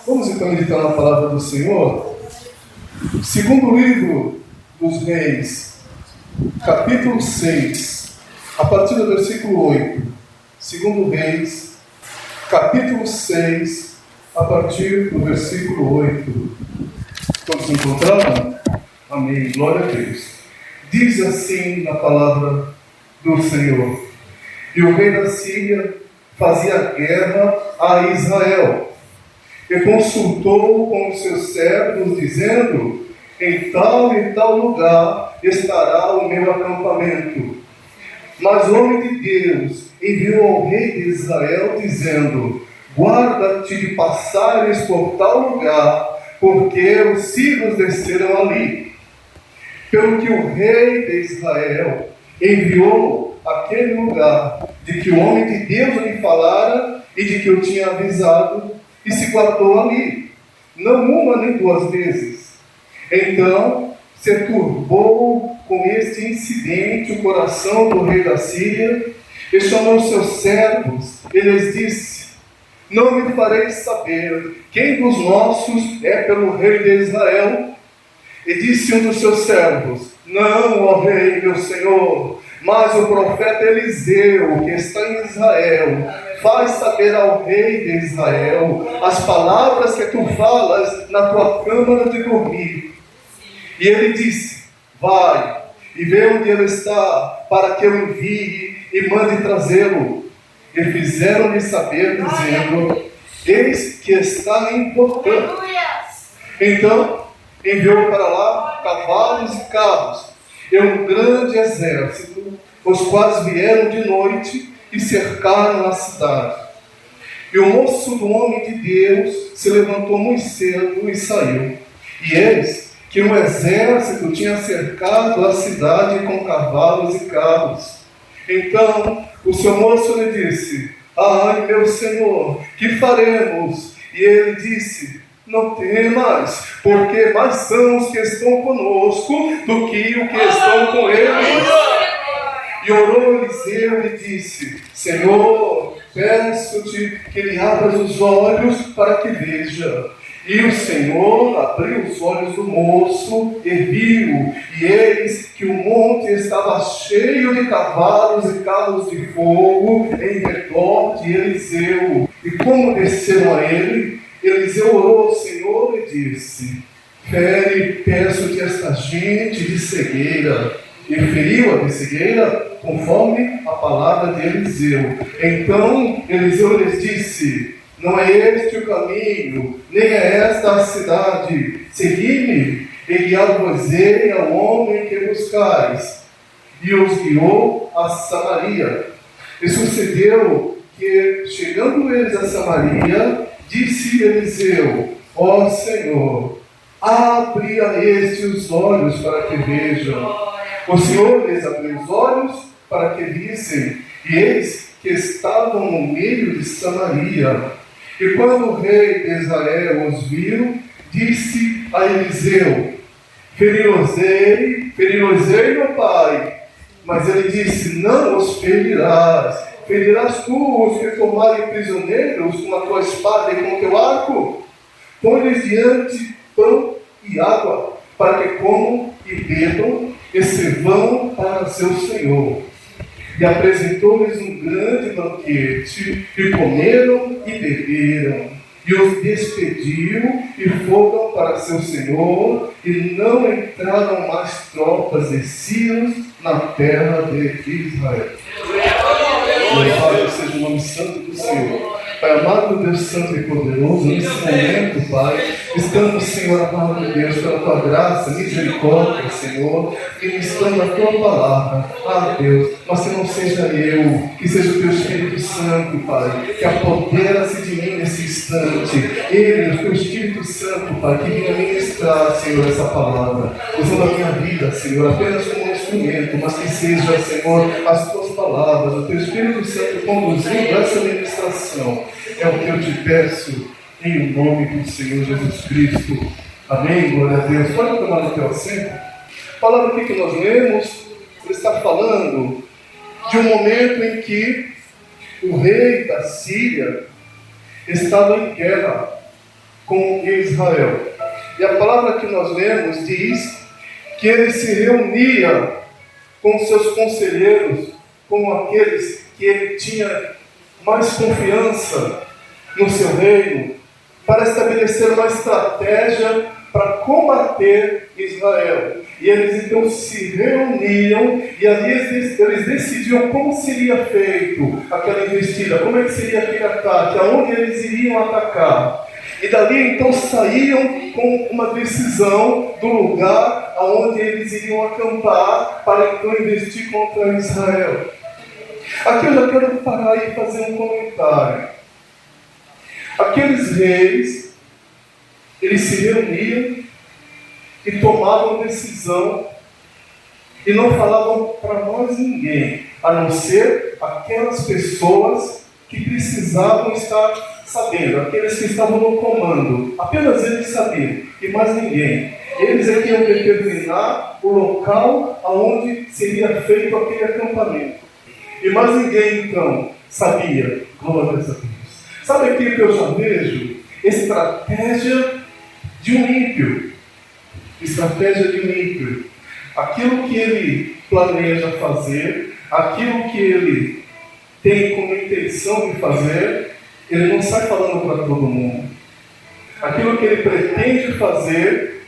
Vamos então meditar na palavra do Senhor. Segundo livro dos Reis, capítulo 6, a partir do versículo 8. Segundo Reis, capítulo 6, a partir do versículo 8. Todos encontraram? Amém. Glória a Deus. Diz assim na palavra do Senhor: E o rei da Síria fazia guerra a Israel, e consultou com os seus servos, dizendo: Em tal e tal lugar estará o meu acampamento. Mas o homem de Deus enviou ao rei de Israel, dizendo: Guarda-te de passares por tal lugar, porque os sírios desceram ali. Pelo que o rei de Israel enviou aquele lugar de que o homem de Deus lhe falara e de que eu tinha avisado, e se guardou ali, não uma nem duas vezes. Então se turbou com este incidente o coração do rei da Síria, e chamou seus servos, e lhes disse: Não me fareis saber quem dos nossos é pelo rei de Israel? E disse um dos seus servos: Não, ó rei, meu senhor, mas o profeta Eliseu, que está em Israel, faz saber ao rei de Israel as palavras que tu falas na tua câmara de dormir. E ele disse: Vai e vê onde ele está, para que eu envie e mande trazê-lo. E fizeram-lhe saber, dizendo: Eis que está em Dotã. Então enviou para lá cavalos e carros, e um grande exército, os quais vieram de noite e cercaram a cidade. E o moço do homem de Deus se levantou muito cedo e saiu. E eis que um exército tinha cercado a cidade com cavalos e carros. Então o seu moço lhe disse: Ai, meu senhor, que faremos? E ele disse: Não temas, porque mais são os que estão conosco do que o que estão com eles. E orou Eliseu e disse: Senhor, peço-te que lhe abras os olhos para que veja. E o Senhor abriu os olhos do moço e viu, e eis que o monte estava cheio de cavalos e carros de fogo em redor de Eliseu. E como desceram a ele, Eliseu orou ao Senhor e disse: Fere, peço-te, esta gente de cegueira. E feriu-a de cegueira, conforme a palavra de Eliseu. Então Eliseu lhes disse: Não é este o caminho, nem é esta a cidade. Segui-me, e guiar-vos-ei ao homem que buscais. E os guiou a Samaria. E sucedeu que, chegando eles a Samaria, disse Eliseu: Ó Senhor, abre a estes os olhos para que vejam. O Senhor lhes abriu os olhos para que vissem, e eis que estavam no meio de Samaria. E quando o rei de Israel os viu, disse a Eliseu: Feri-los-ei, meu pai. Mas ele disse: Não os ferirás. Ferirás tu os que tomarem prisioneiros com a tua espada e com o teu arco? Põe-lhes diante pão e água, para que comam e bebam, e se vão para seu senhor. E apresentou-lhes um grande banquete, e comeram e beberam. E os despediu e foram para seu senhor, e não entraram mais tropas de sírios na terra de Israel. Louvado seja o nome santo do Senhor. Pai amado, Deus santo e poderoso, nesse momento, Pai, estamos, Senhor amado de Deus, pela Tua graça, misericórdia, Senhor, ministrando a Tua palavra. Ah, Deus, mas que não seja eu, que seja o Teu Espírito Santo, Pai, que apodera-se de mim nesse instante. Ele, o Teu Espírito Santo, Pai, que venha ministrar, Senhor, essa palavra, usando a minha vida, Senhor, apenas como um instrumento, mas que seja, Senhor, as Tuas palavras, o Teu Espírito Santo conduzindo essa ministração. É o que eu te peço, em nome do Senhor Jesus Cristo. Amém, glória a Deus. Pode tomar no teu assento. A palavra aqui que nós lemos, ele está falando de um momento em que o rei da Síria estava em guerra. com Israel. E a palavra que nós lemos diz que ele se reunia com seus conselheiros, com aqueles que ele tinha mais confiança no seu reino, para estabelecer uma estratégia para combater Israel. E eles então se reuniam e ali eles decidiam como seria feito aquela investida, como é que seria aquele ataque, aonde eles iriam atacar. E dali então saíam com uma decisão do lugar aonde eles iriam acampar para então investir contra Israel. Aqui eu já quero parar e fazer um comentário. Aqueles reis, eles se reuniam e tomavam decisão e não falavam para nós ninguém, a não ser aquelas pessoas que precisavam estar sabendo, aqueles que estavam no comando. Apenas eles sabiam, e mais ninguém. Eles é que iam determinar o local aonde seria feito aquele acampamento. E mais ninguém, então, sabia. Glória a Deus. Sabe aquilo que eu já vejo? Estratégia de um ímpio. Estratégia de um ímpio. Aquilo que ele planeja fazer, aquilo que ele tem como intenção de fazer, ele não sai falando para todo mundo. Aquilo que ele pretende fazer,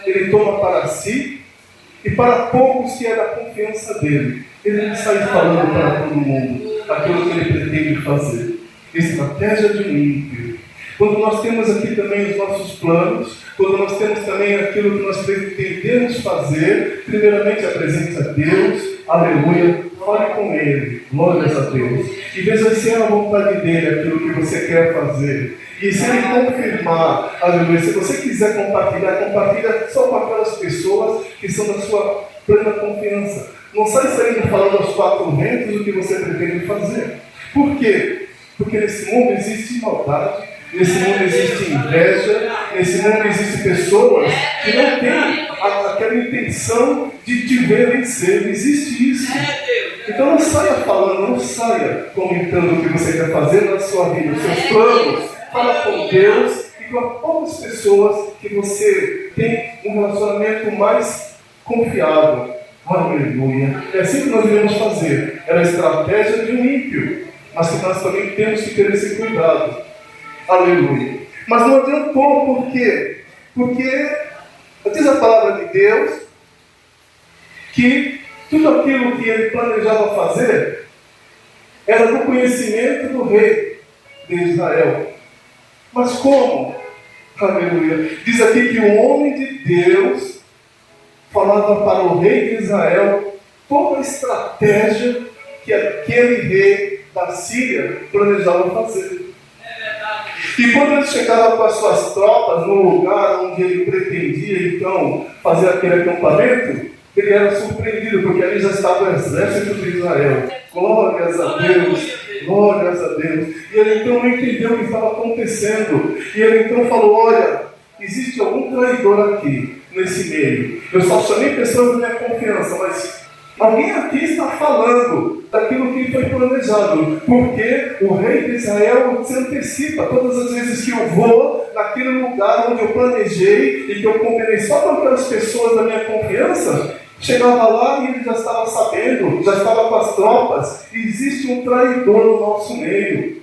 ele toma para si e para poucos que é da confiança dele. Ele não sai falando para todo mundo aquilo que ele pretende fazer. Estratégia de um ímpio. Quando nós temos aqui também os nossos planos, quando nós temos também aquilo que nós pretendemos fazer, primeiramente apresente a Deus, aleluia, fale com Ele, glórias a Deus. E veja se é a vontade dEle aquilo que você quer fazer. E se Ele confirmar, aleluia, se você quiser compartilhar, compartilha só com aquelas pessoas que são da sua plena confiança. Não sai saindo falando aos quatro ventos o que você pretende fazer. Por quê? Porque nesse mundo existe maldade, nesse mundo existe inveja, nesse mundo existem pessoas que não têm aquela intenção de te ver vencer. Existe isso. Então não saia falando, não saia comentando o que você quer fazer na sua vida, os seus planos. Fala com Deus e com poucas pessoas que você tem um relacionamento mais confiável. Aleluia. É assim que nós devemos fazer. É a estratégia de um ímpio. Mas que nós também temos que ter esse cuidado. Aleluia. Mas não adiantou, por quê? Porque diz a palavra de Deus que tudo aquilo que ele planejava fazer era do conhecimento do rei de Israel. Mas como? Aleluia. Diz aqui que o homem de Deus falava para o rei de Israel toda a estratégia que aquele rei da Síria planejava fazer. E quando ele chegava com as suas tropas no lugar onde ele pretendia então fazer aquele acampamento, ele era surpreendido, porque ali já estava o exército de Israel. Glórias a Deus, glórias a Deus. E ele então não entendeu o que estava acontecendo. E ele então falou: olha, existe algum traidor aqui nesse meio. Eu só chamei pessoas da minha confiança, mas alguém aqui está falando daquilo que foi planejado, porque o rei de Israel se antecipa. Todas as vezes que eu vou naquele lugar onde eu planejei e que eu combinei só com aquelas pessoas da minha confiança, chegava lá e ele já estava sabendo, já estava com as tropas, e existe um traidor no nosso meio.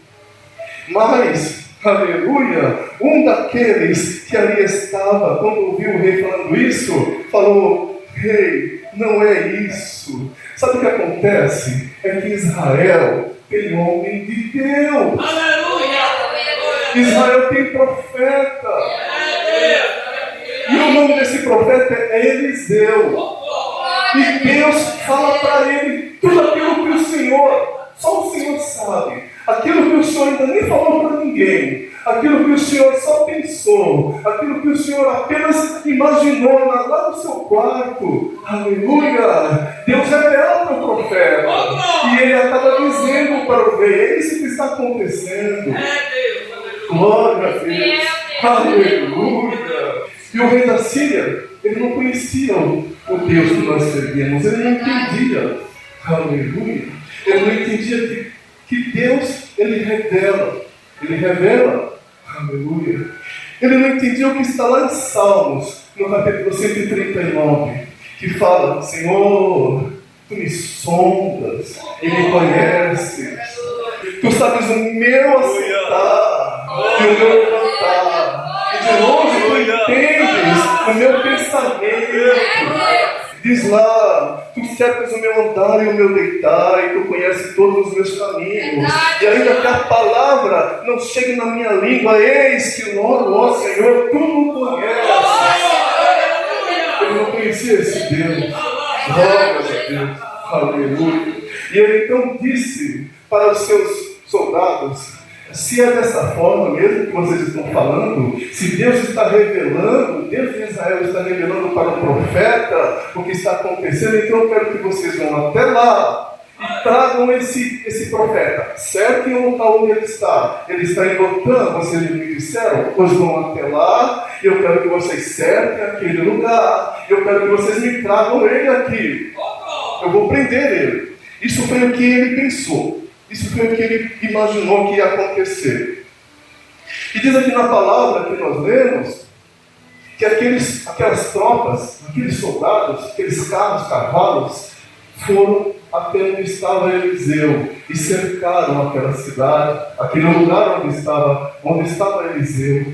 Mas, aleluia, um daqueles que ali estava, quando ouviu o rei falando isso, falou: rei, não é isso. Sabe o que acontece? É que Israel tem homem de Deus. Aleluia! Israel tem profeta. E o nome desse profeta é Eliseu. E Deus fala para ele tudo aquilo que o Senhor, só o Senhor sabe. Aquilo que o Senhor ainda nem falou para ninguém. Aquilo que o Senhor só pensou, aquilo que o Senhor apenas imaginou lá no seu quarto. Aleluia! Deus revela para o profeta. E ele acaba dizendo para o rei: é isso que está acontecendo. Glória a Deus. Aleluia! E o rei da Síria, ele não conhecia o Deus que nós servimos. Ele não entendia. Aleluia! Ele não entendia que Deus, ele revela. Ele revela. Aleluia. Ele não entendia o que está lá em Salmos, no capítulo 139, que fala: Senhor, Tu me sondas e me conheces. Tu sabes o meu assentar e o meu levantar. E de longe Tu entendes o meu pensamento. Diz lá: Tu cercas o meu andar e o meu deitar, e Tu conheces todos os meus caminhos. E ainda que a palavra não chegue na minha língua, eis que logo, ó Senhor, Tu me conheces. Eu não conhecia esse Deus. Glória a Deus. Aleluia. E ele então disse para os seus soldados: se é dessa forma mesmo que vocês estão falando, se Deus está revelando, Deus de Israel está revelando para o profeta o que está acontecendo, então eu quero que vocês vão até lá e tragam esse profeta. Cerquem o local onde ele está. Ele está em Dotã, vocês me disseram. Pois vão até lá, e eu quero que vocês cerquem aquele lugar. Eu quero que vocês me tragam ele aqui. Eu vou prender ele. Isso foi o que ele pensou. Isso foi o que ele imaginou que ia acontecer. E diz aqui na palavra que nós lemos que aquelas tropas, aqueles soldados, aqueles carros, cavalos, foram até onde estava Eliseu e cercaram aquela cidade, aquele lugar onde estava Eliseu.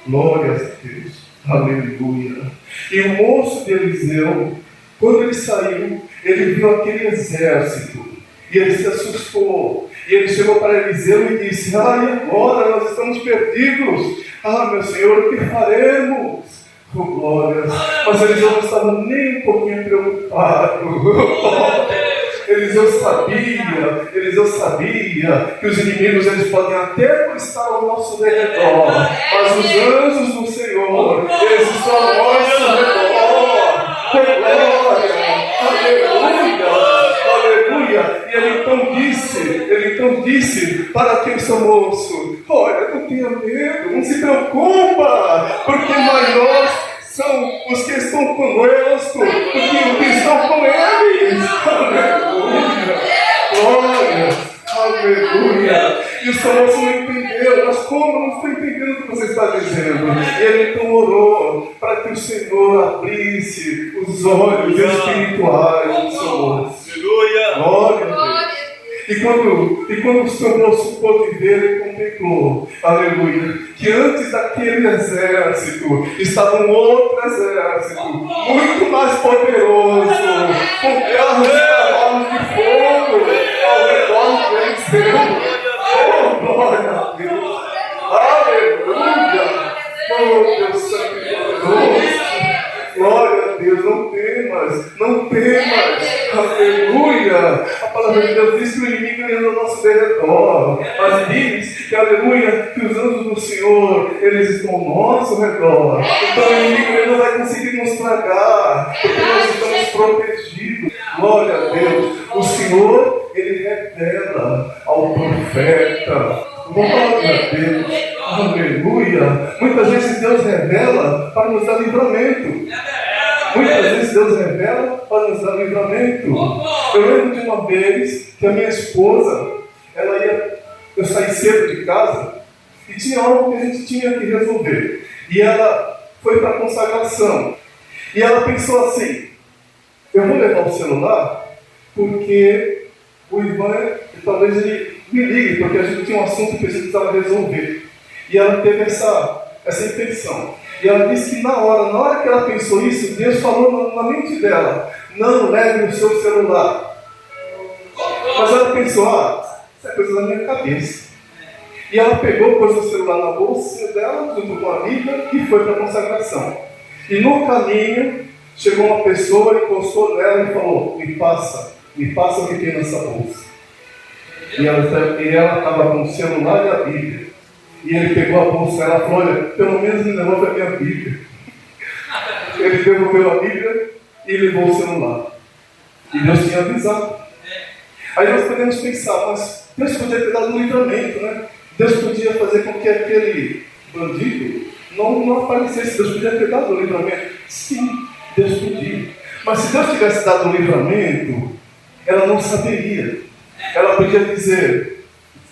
Glórias a Deus. Aleluia. E o moço de Eliseu, quando ele saiu, ele viu aquele exército e ele se assustou. E ele chegou para Eliseu e disse: e agora nós estamos perdidos. Meu Senhor, o que faremos? Oh, glórias. Mas Eliseu não estava nem um pouquinho preocupado. Eliseu sabia que os inimigos eles podem até estar ao nosso redor, mas os anjos do Senhor, eles estão ao nosso redor. Glória, aleluia, aleluia. E ele então disse para aquele seu moço: olha, não tenha medo, não se preocupa, porque maiores são os que estão conosco do que os que estão com eles. Aleluia, glória, aleluia. E o seu moço não entendeu. Mas como? Eu não estou entendendo o que você está dizendo. E ele então orou para que o Senhor abrisse os olhos espirituais do seu moço. Aleluia, glória a Deus. E quando o seu moço pôde ver, ele contemplou, aleluia, que antes daquele exército estava um outro exército, muito mais poderoso, com carros e cavalos de fogo ao redor de Eliseu. Oh, glória a Deus! Aleluia! Oh, Deus Santo e poderoso! Glória a Deus, não temas, aleluia. A palavra de Deus diz que o inimigo anda ao nosso derredor, mas diz que, aleluia, que os anjos do Senhor, eles estão ao nosso redor. Então o inimigo ele não vai conseguir nos tragar, porque nós estamos protegidos. Glória a Deus. O Senhor, ele revela ao profeta. Glória a Deus. Aleluia. Muitas vezes Deus revela para nos dar livramento. Muitas vezes Deus revela para nos dar livramento. Eu lembro de uma vez que a minha esposa, eu saí cedo de casa e tinha algo que a gente tinha que resolver. E ela foi para a consagração. E ela pensou assim: eu vou levar o celular porque o Ivan, talvez ele me ligue, porque a gente tinha um assunto que a gente precisava resolver. E ela teve essa intenção. E ela disse que na hora que ela pensou isso, Deus falou na mente dela: não leve o seu celular. Mas ela pensou: isso é coisa da minha cabeça. E ela pegou, pôs o celular na bolsa dela, junto com a amiga, e foi para a consagração. E no caminho, chegou uma pessoa e encostou nela e falou: me passa o que tem nessa bolsa. E ela estava com o celular e a Bíblia. E ele pegou a bolsa e ela falou: olha, pelo menos me devolve a minha Bíblia. Ele devolveu a Bíblia e levou o celular. E Deus tinha avisado. Aí nós podemos pensar: mas Deus podia ter dado um livramento, né? Deus podia fazer com que aquele bandido não aparecesse. Deus podia ter dado um livramento. Sim, Deus podia. Mas se Deus tivesse dado um livramento, ela não saberia. Ela podia dizer: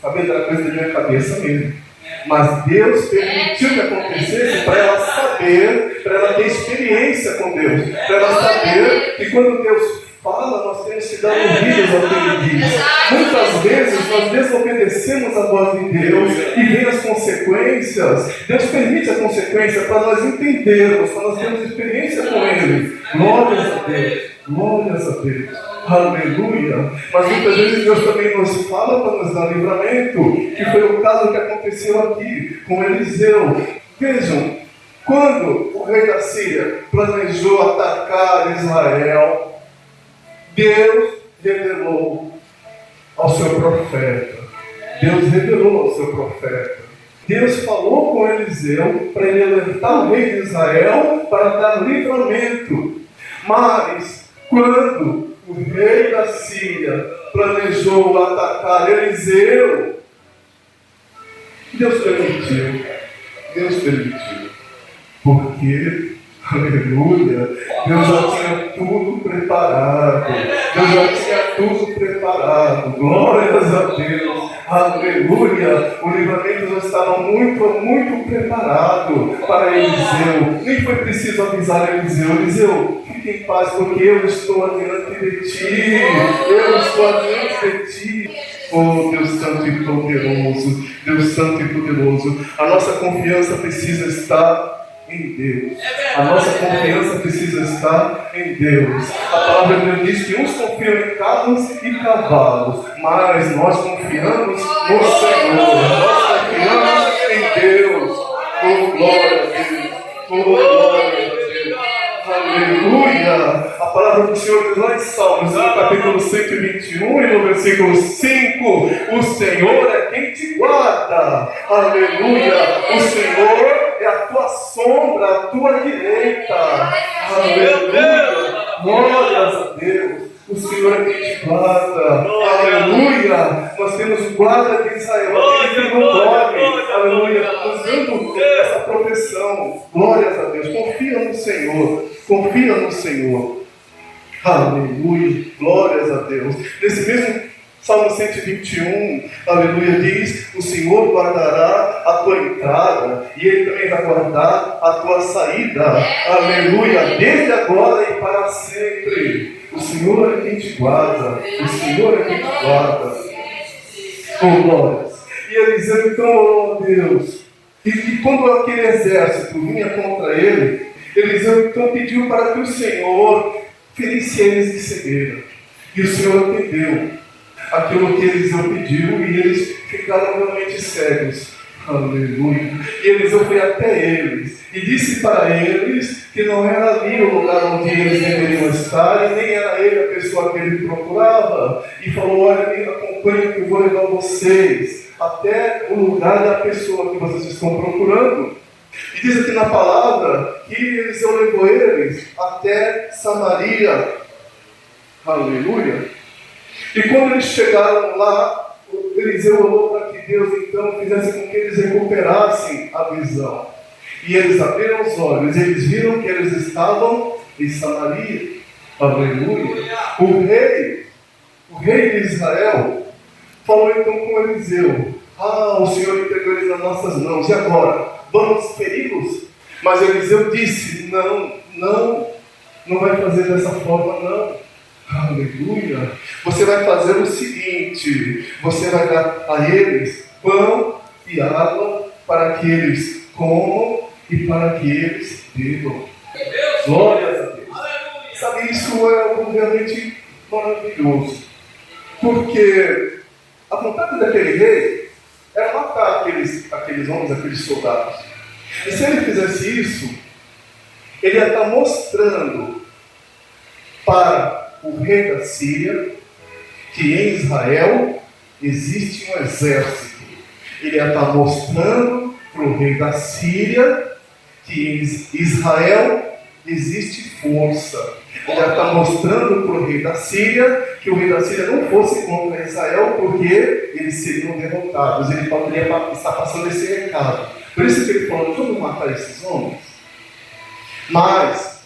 talvez era coisa da minha cabeça mesmo. Mas Deus permitiu que acontecesse para ela saber, para ela ter experiência com Deus, para ela saber que quando Deus fala, nós temos que dar ouvidos ao que Ele diz. Muitas vezes nós desobedecemos a voz de Deus e vem as consequências. Deus permite a consequência para nós entendermos, para nós termos experiência com Ele. Glórias a Deus, glórias a Deus, aleluia. Mas muitas vezes Deus também nos fala para nos dar livramento, que foi o caso que aconteceu aqui com Eliseu. Vejam, quando o rei da Síria planejou atacar Israel, Deus revelou ao seu profeta. Deus revelou ao seu profeta. Deus falou com Eliseu para ele alertar o rei de Israel para dar livramento. Mas, quando o rei da Síria planejou atacar Eliseu, Deus permitiu. Deus permitiu. Porque, aleluia, Deus já tinha tudo preparado. Deus já tinha tudo preparado. Glórias a Deus. Aleluia. O livramento já estava muito preparado para Eliseu. Nem foi preciso avisar Eliseu. Eliseu, fique em paz, porque eu estou adiante de ti. Eu estou adiante de ti. Oh, Deus Santo e poderoso. Deus Santo e poderoso. A nossa confiança precisa estar em Deus. A nossa confiança precisa estar em Deus. A palavra de Deus diz que uns confiam em carros e cavalos, mas nós confiamos no Senhor. Nós confiamos em Deus. Oh, glória a Deus. Oh, glória a Deus. Aleluia. A palavra do Senhor diz lá em Salmos, no capítulo 121 e no versículo 5: o Senhor é quem te guarda. Aleluia. O Senhor é a tua sombra, a tua direita. Aleluia. Glórias a Deus. O Senhor é quem te guarda. Aleluia. Nós temos o guarda de Israel, aquele que não dorme. Aleluia. Nos dando essa proteção. Glórias a Deus. Confia no Senhor. Confia no Senhor. Aleluia. Glórias a Deus. Nesse mesmo Salmo 121, aleluia, diz: o Senhor guardará a tua entrada e Ele também vai guardar a tua saída. Aleluia, desde agora e para sempre. O Senhor é quem te guarda. O Senhor é quem te guarda. Oh, glórias. E Eliseu então orou a Deus. E quando aquele exército vinha contra ele, Eliseu então pediu para que o Senhor ferisse eles de cegueira. E o Senhor atendeu aquilo que Eliseu pediu e eles ficaram realmente cegos. Aleluia. E Eliseu foi até eles e disse para eles que não era ali o lugar onde eles deveriam estar e nem era ele a pessoa que ele procurava. E falou: olha, me acompanhe que eu vou levar vocês até o lugar da pessoa que vocês estão procurando. E diz aqui na palavra que Eliseu levou eles até Samaria. Aleluia. E quando eles chegaram lá, Eliseu orou para que Deus então fizesse com que eles recuperassem a visão. E eles abriram os olhos, eles viram que eles estavam em Samaria. Aleluia. O rei de Israel, falou então com Eliseu: o Senhor entregou eles nas nossas mãos, e agora? Vamos feri-los? Mas Eliseu disse: não vai fazer dessa forma, não. Aleluia. Você vai fazer o seguinte: você vai dar a eles pão e água para que eles comam e para que eles bebam. Glórias a Deus. Sabe, isso é algo realmente maravilhoso, porque a vontade daquele rei era matar aqueles homens, aqueles soldados. E se ele fizesse isso, ele ia estar mostrando para o rei da Síria que em Israel existe um exército. Ele ia estar mostrando para o rei da Síria que em Israel existe força. Ele ia estar mostrando para o rei da Síria que o rei da Síria não fosse contra Israel, porque eles seriam derrotados. Ele poderia estar passando esse recado. Por isso que ele falou: vamos matar esses homens. Mas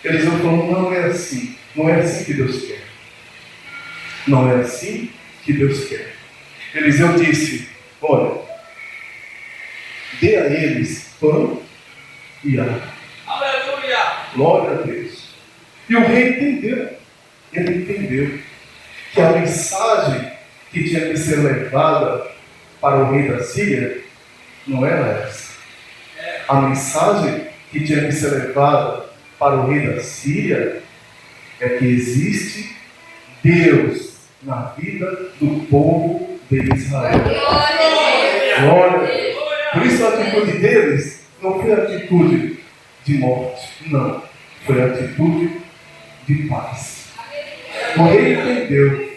Eliseu falou: não é assim. Não é assim que Deus quer. Não é assim que Deus quer. Eliseu disse: olha, dê a eles pão e água. Aleluia! Glória a Deus. E o rei entendeu. Ele entendeu que a mensagem que tinha que ser levada para o rei da Síria não era essa. A mensagem que tinha que ser levada para o rei da Síria é que existe Deus na vida do povo de Israel. Glória a Deus. Por isso a atitude deles não foi atitude de morte, não. Foi atitude de paz. O rei entendeu.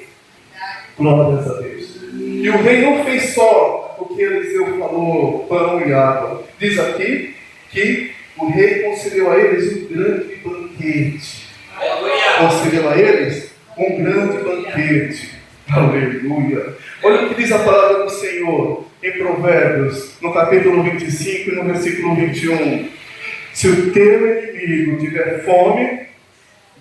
Glórias a Deus. E o rei não fez só o que Eliseu falou, pão e água. Diz aqui que o rei concedeu a eles um grande banquete. Concedeu a eles um grande banquete. Aleluia. Olha o que diz a palavra do Senhor em Provérbios, no capítulo 25 e no versículo 21. Se o teu inimigo tiver fome,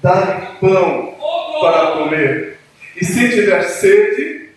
dá-lhe pão para comer. E se tiver sede,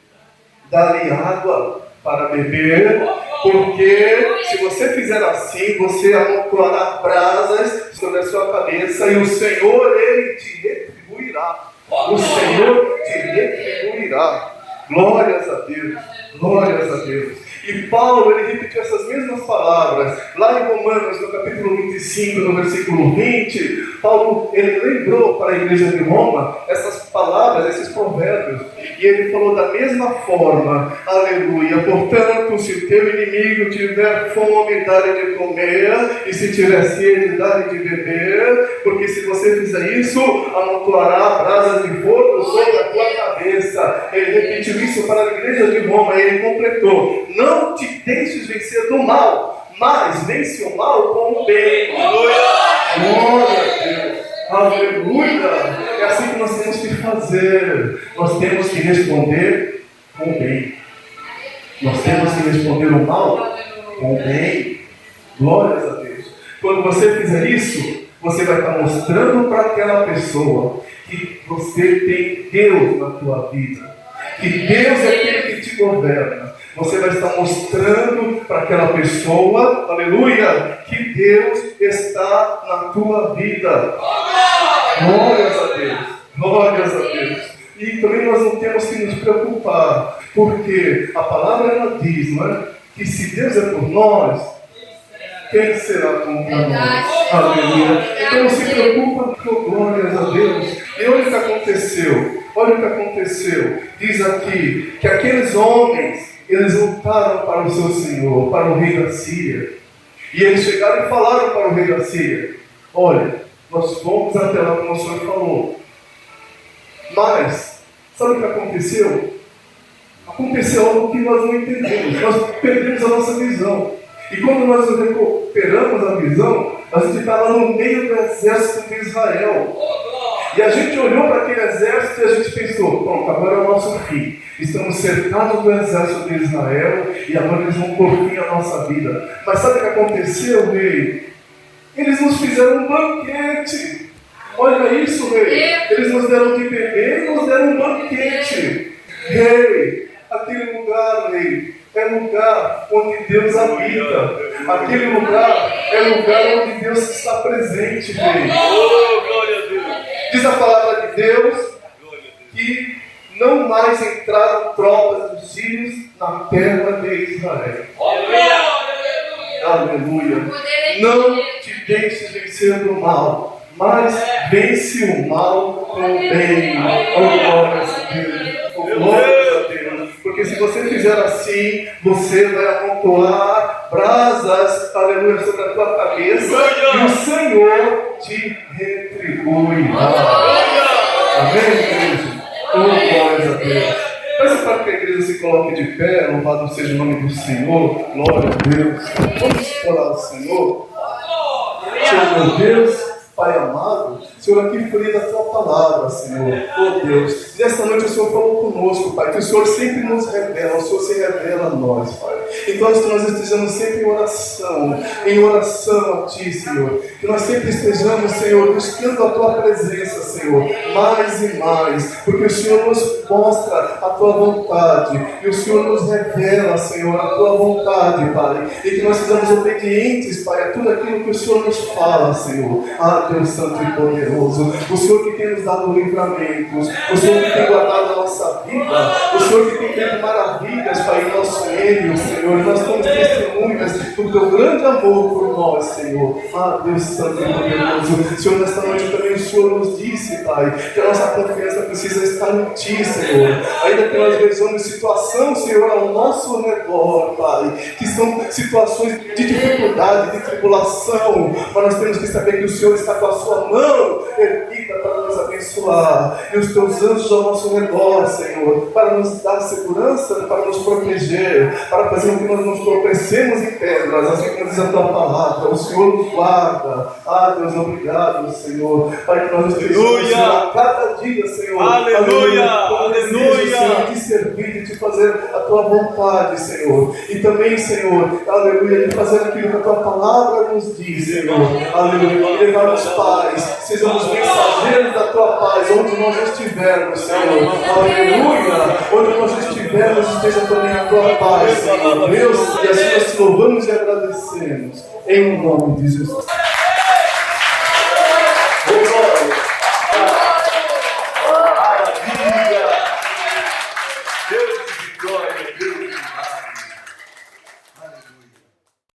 dá-lhe água para beber. Porque se você fizer assim, você amontoará brasas sobre a sua cabeça e o Senhor, Ele te retribuirá. O Senhor te retribuirá. Glórias a Deus. Glórias a Deus. E Paulo, ele repetiu essas mesmas palavras. Lá em Romanos, no capítulo 25, no versículo 20, Paulo, ele lembrou para a igreja de Roma essas palavras, esses provérbios. E ele falou da mesma forma. Aleluia. Portanto, se o teu inimigo tiver fome, dá-lhe de comer. E se tiver sede, dá-lhe de beber. Porque se você fizer isso, amontoará brasas de fogo sobre a tua cabeça. Ele repetiu isso para a igreja de Roma. E ele completou: não te deixes vencer do mal, mas vence o mal com o bem. Glória a Deus. Aleluia. É assim que nós temos que fazer. Nós temos que responder com o bem. Nós temos que responder o mal com o bem. Glórias a Deus. Quando você fizer isso, você vai estar mostrando para aquela pessoa que você tem Deus na tua vida, que Deus é aquele que te governa. Você vai estar mostrando para aquela pessoa, aleluia, que Deus está na tua vida. Glórias a Deus. Glórias a Deus. E também nós não temos que nos preocupar, porque a palavra ela diz, não é? Que se Deus é por nós, quem será contra nós? Aleluia. Então não se preocupa com glórias a Deus. E olha o que aconteceu. Olha o que aconteceu. Diz aqui que aqueles homens, eles voltaram para o seu senhor, para o rei da Síria. E eles chegaram e falaram para o rei da Síria: olha, nós fomos até lá como o senhor falou. Mas, sabe o que aconteceu? Aconteceu algo que nós não entendemos. Nós perdemos a nossa visão. E quando nós recuperamos a visão, a gente estava no meio do exército de Israel. E a gente olhou para aquele exército e a gente pensou: pronto, agora é o nosso fim. Estamos cercados do exército de Israel e agora eles vão por fim a nossa vida. Mas sabe o que aconteceu, rei? Eles nos fizeram um banquete. Olha isso, rei. Eles nos deram de beber e nos deram um banquete. Rei, aquele lugar, rei, é lugar onde Deus habita. Aquele lugar é lugar onde Deus está presente, rei. Diz a palavra de Deus que não mais entraram tropas dos sírios na terra de Israel. Aleluia. Não te deixes vencer do mal, mas vence o mal com o bem. Glórias a Deus. Glórias a Deus. Porque se você fizer assim, você vai amontoar brasas, aleluia, sobre a tua cabeça e o Senhor te retribuirá. Amém, igreja? Glórias a Deus. Peço para que a igreja se coloque de pé, louvado seja o nome do Senhor. Glória a Deus. Vamos orar ao Senhor. Senhor meu Deus, Pai amado, Senhor, aqui foi da tua palavra, Senhor. Oh Deus, nesta noite o Senhor falou conosco, Pai, que o Senhor sempre nos revela, o Senhor se revela a nós, Pai. Então, que nós estejamos sempre em oração a Ti, Senhor. Que nós sempre estejamos, Senhor, buscando a Tua presença, Senhor, mais e mais, porque o Senhor nos mostra a Tua vontade, e o Senhor nos revela, Senhor, a Tua vontade, Pai, e que nós sejamos obedientes, Pai, a tudo aquilo que o Senhor nos fala, Senhor. Ah, Deus Santo e Poderoso, o Senhor que tem nos dado livramentos, o Senhor que tem guardado a nossa vida, o Senhor que tem feito maravilhas, Pai, em nosso meio, Senhor. Nós somos testemunhas do Teu grande amor por nós, Senhor. Ah, Deus Santo e Poderoso, Senhor, nesta noite também o Senhor nos disse, Pai, que a nossa confiança precisa estar em Ti, Senhor. Ainda que nós vejamos situação, Senhor, ao nosso redor, Pai, que são situações de dificuldade, de tribulação, mas nós temos que saber que o Senhor está com a Sua mão erguida para nos abençoar, e os Teus anjos ao nosso redor, Senhor, para nos dar segurança, para nos proteger, para fazer com que nós nos tropecemos em pedras, assim como diz a Tua palavra. O Senhor nos guarda. Ah, Deus, obrigado, Senhor. Pai, que nós estejamos a cada dia, Senhor. Aleluia! Aleluia! Senhor, de servir, de Te fazer a Tua vontade, Senhor. E também, Senhor, aleluia, de fazer aquilo que a Tua palavra nos diz, Senhor. Aleluia. E levar os pais, sejamos mensageiros da Tua paz, onde nós estivermos, Senhor. Aleluia. Onde nós estivermos, esteja também a Tua paz, Senhor. Deus, e assim nós te louvamos e agradecemos. Em nome de Jesus.